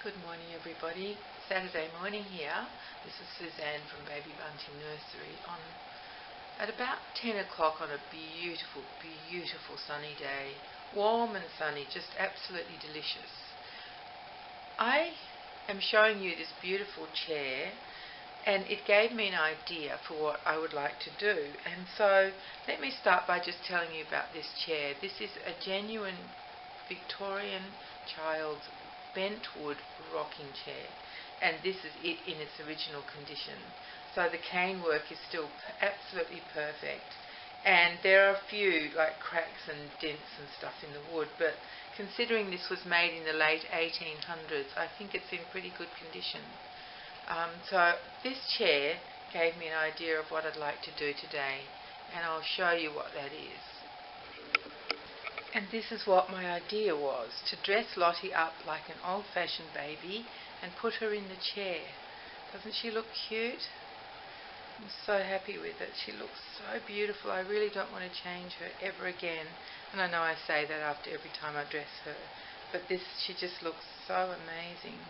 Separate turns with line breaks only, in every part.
Good morning everybody. Saturday morning here. This is Suzanne from Baby Bunting Nursery at about 10 o'clock on a beautiful, beautiful sunny day. Warm and sunny, just absolutely delicious. I am showing you this beautiful chair and it gave me an idea for what I would like to do. And so let me start by just telling you about this chair. This is a genuine Victorian child's bent wood rocking chair, and this is it in its original condition. So the cane work is still absolutely perfect, and there are a few like cracks and dents and stuff in the wood, but considering this was made in the late 1800s, I think it's in pretty good condition. So this chair gave me an idea of what I'd like to do today, and I'll show you what that is. And this is what my idea was, to dress Lottie up like an old-fashioned baby and put her in the chair. Doesn't she look cute? I'm so happy with it. She looks so beautiful. I really don't want to change her ever again. And I know I say that after every time I dress her. But she just looks so amazing.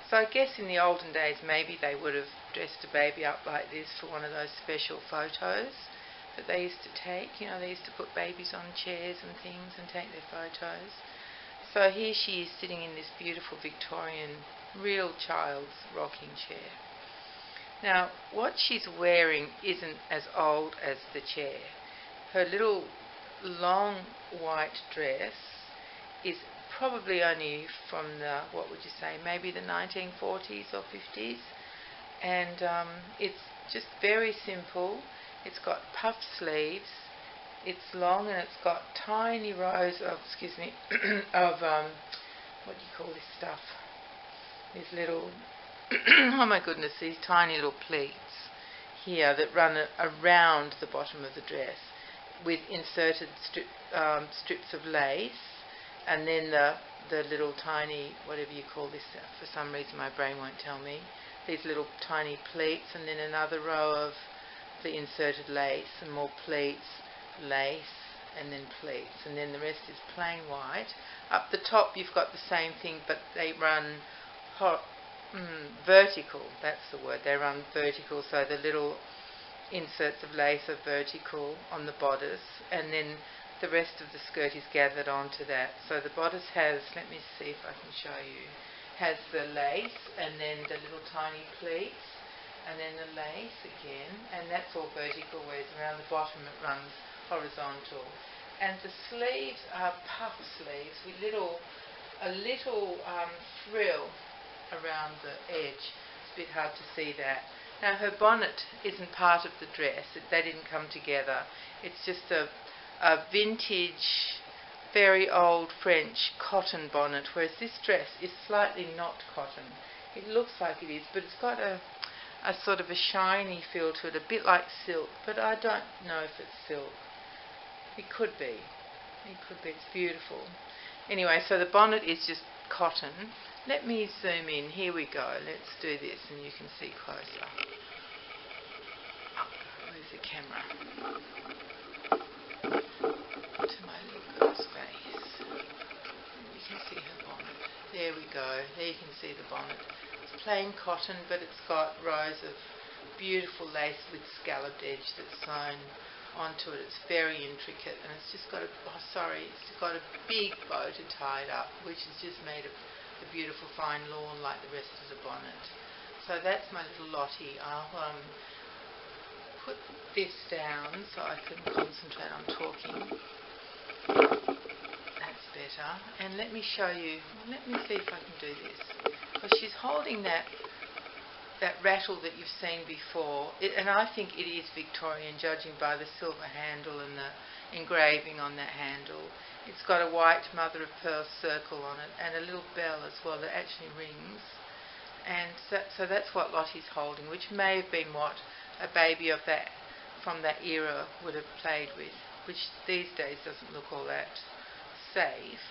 So I guess in the olden days maybe they would have dressed a baby up like this for one of those special photos that they used to take. You know, they used to put babies on chairs and things and take their photos. So here she is sitting in this beautiful Victorian real child's rocking chair. Now what she's wearing isn't as old as the chair. Her little long white dress is probably only from the, what would you say, maybe the 1940s or 50s, and it's just very simple. It's got puff sleeves, it's long, and it's got tiny rows of, of, what do you call this stuff? These little, oh my goodness, these tiny little pleats here that run around the bottom of the dress with inserted strips of lace, and then the little tiny, whatever you call this, for some reason my brain won't tell me, these little tiny pleats, and then another row of the inserted lace, and more pleats, lace, and then pleats, and then the rest is plain white. Up the top you've got the same thing, but they run vertical, that's the word, they run vertical, so the little inserts of lace are vertical on the bodice, and then the rest of the skirt is gathered onto that. So the bodice has, let me see if I can show you, has the lace and then the little tiny pleats, and then the lace again, and that's all vertical, whereas around the bottom it runs horizontal. And the sleeves are puff sleeves with a little frill around the edge. It's a bit hard to see that. Now her bonnet isn't part of the dress, they didn't come together. It's just a vintage, very old French cotton bonnet, whereas this dress is slightly not cotton. It looks like it is, but it's got a sort of a shiny feel to it, a bit like silk, but I don't know if it's silk. It could be. It could be. It's beautiful. Anyway, so the bonnet is just cotton. Let me zoom in. Here we go. Let's do this and you can see closer. Where's the camera? To my little girl's face. You can see her bonnet. There we go. There you can see the bonnet. It's plain cotton, but it's got rows of beautiful lace with scalloped edge that's sewn onto it. It's very intricate, and it's just got it's got a big bow to tie it up, which is just made of a beautiful fine lawn like the rest of the bonnet. So that's my little Lottie. I'll put this down so I can concentrate on talking. That's better. And let me show you, let me see if I can do this. Because she's holding that rattle that you've seen before, and I think it is Victorian, judging by the silver handle and the engraving on that handle. It's got a white mother of pearl circle on it and a little bell as well that actually rings. And so that's what Lottie's holding, which may have been what a baby of that from that era would have played with, which these days doesn't look all that safe.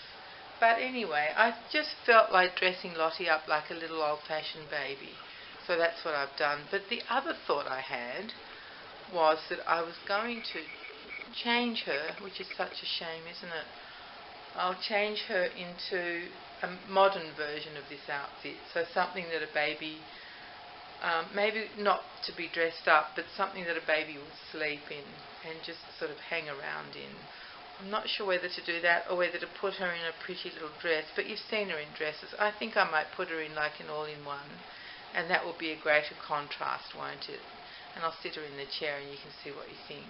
But anyway, I just felt like dressing Lottie up like a little old-fashioned baby. So that's what I've done. But the other thought I had was that I was going to change her, which is such a shame, isn't it? I'll change her into a modern version of this outfit. So something that a baby, maybe not to be dressed up, but something that a baby would sleep in and just sort of hang around in. I'm not sure whether to do that or whether to put her in a pretty little dress, but you've seen her in dresses. I think I might put her in like an all-in-one, and that will be a greater contrast, won't it? And I'll sit her in the chair and you can see what you think.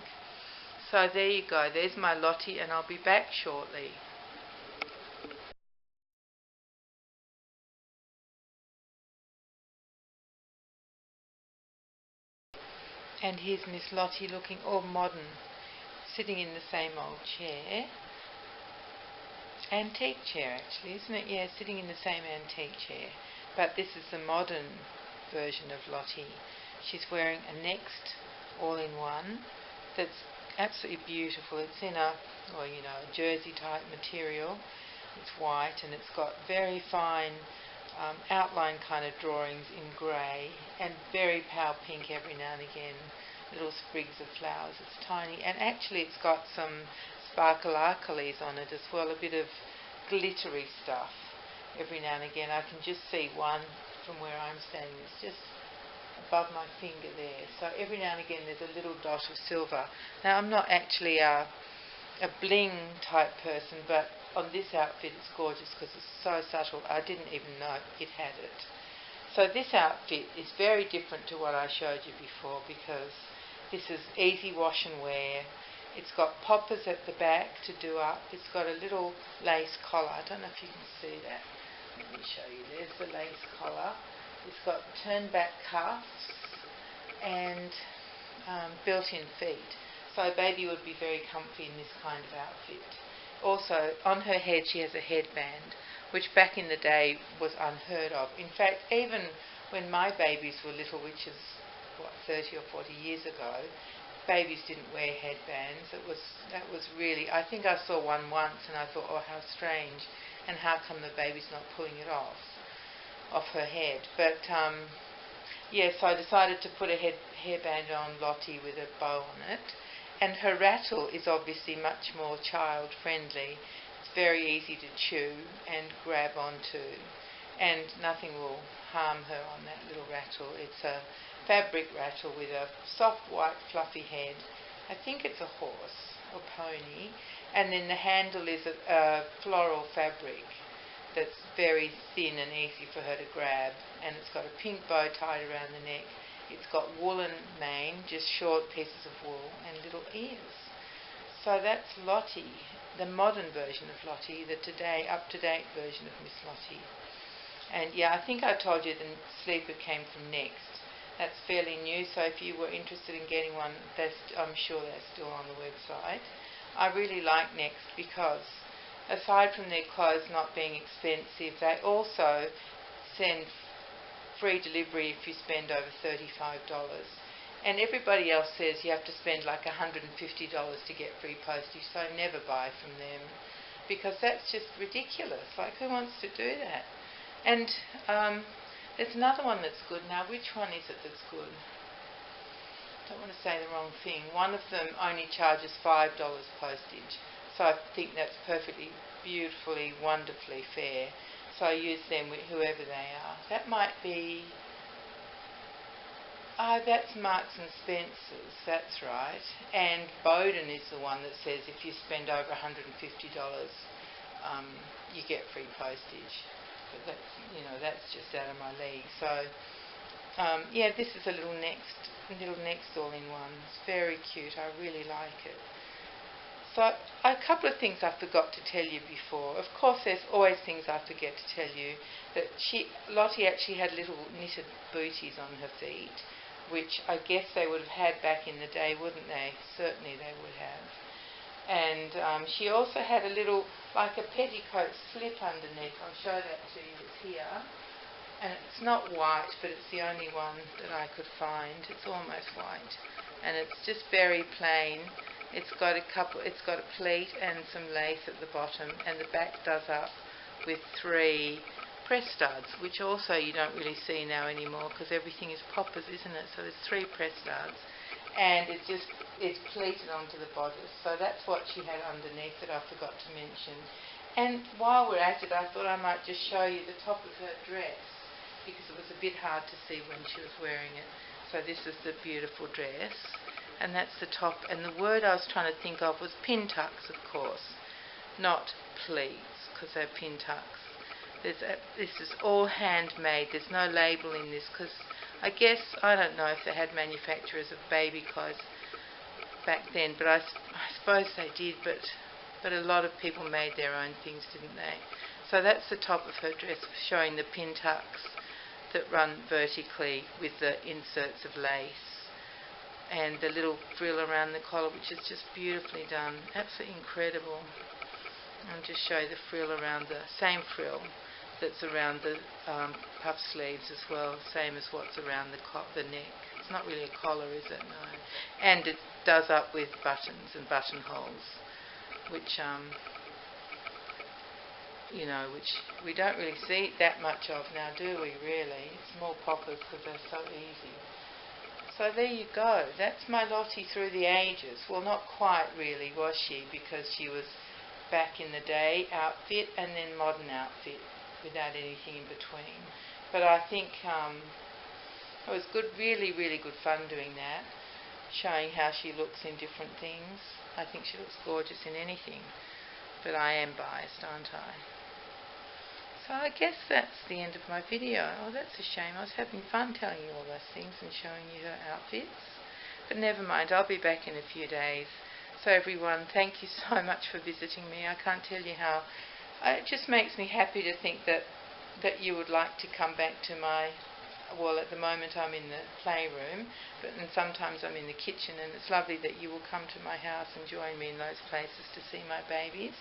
So there you go, there's my Lottie, and I'll be back shortly. And here's Miss Lottie looking all modern, sitting in the same old chair. Antique chair actually, isn't it? Yeah, sitting in the same antique chair. But this is the modern version of Lottie. She's wearing a Next all-in-one that's absolutely beautiful. It's in a, well, you know, a jersey type material. It's white and it's got very fine outline kind of drawings in grey and very pale pink every now and again, little sprigs of flowers. It's tiny, and actually it's got some sparkle-arcles on it as well, a bit of glittery stuff every now and again. I can just see one from where I'm standing. It's just above my finger there. So every now and again there's a little dot of silver. Now I'm not actually a bling type person, but on this outfit it's gorgeous because it's so subtle. I didn't even know it had it. So this outfit is very different to what I showed you before because this is easy wash and wear. It's got poppers at the back to do up. It's got a little lace collar. I don't know if you can see that. Let me show you. There's the lace collar. It's got turn back cuffs and built-in feet. So a baby would be very comfy in this kind of outfit. Also, on her head she has a headband, which back in the day was unheard of. In fact, even when my babies were little, which is, 30 or 40 years ago, babies didn't wear headbands. That was really, I think I saw one once and I thought, oh, how strange, and how come the baby's not pulling it off her head. But yeah, so I decided to put a hairband on Lottie with a bow on it. And her rattle is obviously much more child friendly. It's very easy to chew and grab onto, and nothing will harm her on that little rattle. It's a fabric rattle with a soft white fluffy head. I think it's a horse or pony, and then the handle is a floral fabric that's very thin and easy for her to grab, and it's got a pink bow tied around the neck. It's got woolen mane, just short pieces of wool, and little ears. So that's Lottie, the modern version of Lottie, the today up-to-date version of Miss Lottie. And yeah, I think I told you the sleeper came from Next. That's fairly new, so if you were interested in getting one, I'm sure they're still on the website. I really like Next because aside from their clothes not being expensive, they also send free delivery if you spend over $35. And everybody else says you have to spend like $150 to get free postage, so I never buy from them because that's just ridiculous. Like, who wants to do that? And there's another one that's good. Now, which one is it that's good? I don't want to say the wrong thing. One of them only charges $5 postage, so I think that's perfectly, beautifully, wonderfully fair. So I use them with whoever they are. That might be, that's Marks and Spencer's, that's right. And Bowden is the one that says if you spend over $150, you get free postage. But that's, that's just out of my league. So, yeah, this is a little Next all-in-one. It's very cute. I really like it. So a couple of things I forgot to tell you before. Of course, there's always things I forget to tell you. That Lottie actually had little knitted booties on her feet, which I guess they would have had back in the day, wouldn't they? Certainly they would have. And she also had a little, like a petticoat slip underneath. I'll show that to you. It's here. And it's not white, but it's the only one that I could find. It's almost white. And it's just very plain. It's got a pleat and some lace at the bottom, and the back does up with 3 press studs, which also you don't really see now anymore because everything is poppers, isn't it? So there's 3 press studs, and it's pleated onto the bodice. So that's what she had underneath that I forgot to mention. And while we're at it, I thought I might just show you the top of her dress, because it was a bit hard to see when she was wearing it. So this is the beautiful dress, and that's the top. And the word I was trying to think of was pin tucks, of course, not pleats, because they're pin tucks. This is all handmade. There's no label in this, because I guess, I don't know if they had manufacturers of baby clothes back then, but I suppose they did, but a lot of people made their own things, didn't they? So that's the top of her dress, showing the pin tucks that run vertically with the inserts of lace, and the little frill around the collar, which is just beautifully done. Absolutely incredible. I'll just show you the frill around, the same frill that's around the puff sleeves as well, same as what's around the neck. It's not really a collar, is it? No. And it does up with buttons and buttonholes, which which we don't really see that much of now, do we, really? It's more poppers because they're so easy. So there you go. That's my Lottie through the ages. Well, not quite really, was she? Because she was back in the day outfit and then modern outfit without anything in between. But I think it was good, really, really good fun doing that, showing how she looks in different things. I think she looks gorgeous in anything. But I am biased, aren't I? So I guess that's the end of my video. Oh, that's a shame. I was having fun telling you all those things and showing you her outfits. But never mind, I'll be back in a few days. So everyone, thank you so much for visiting me. I can't tell you how. It just makes me happy to think that you would like to come back to my... Well, at the moment I'm in the playroom, and sometimes I'm in the kitchen, and it's lovely that you will come to my house and join me in those places to see my babies.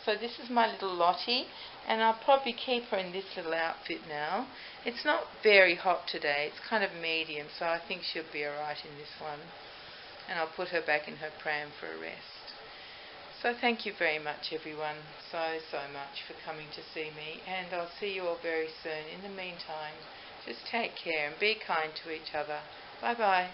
So this is my little Lottie, and I'll probably keep her in this little outfit now. It's not very hot today, it's kind of medium, so I think she'll be alright in this one. And I'll put her back in her pram for a rest. So thank you very much, everyone, so much for coming to see me, and I'll see you all very soon. In the meantime, just take care and be kind to each other. Bye bye.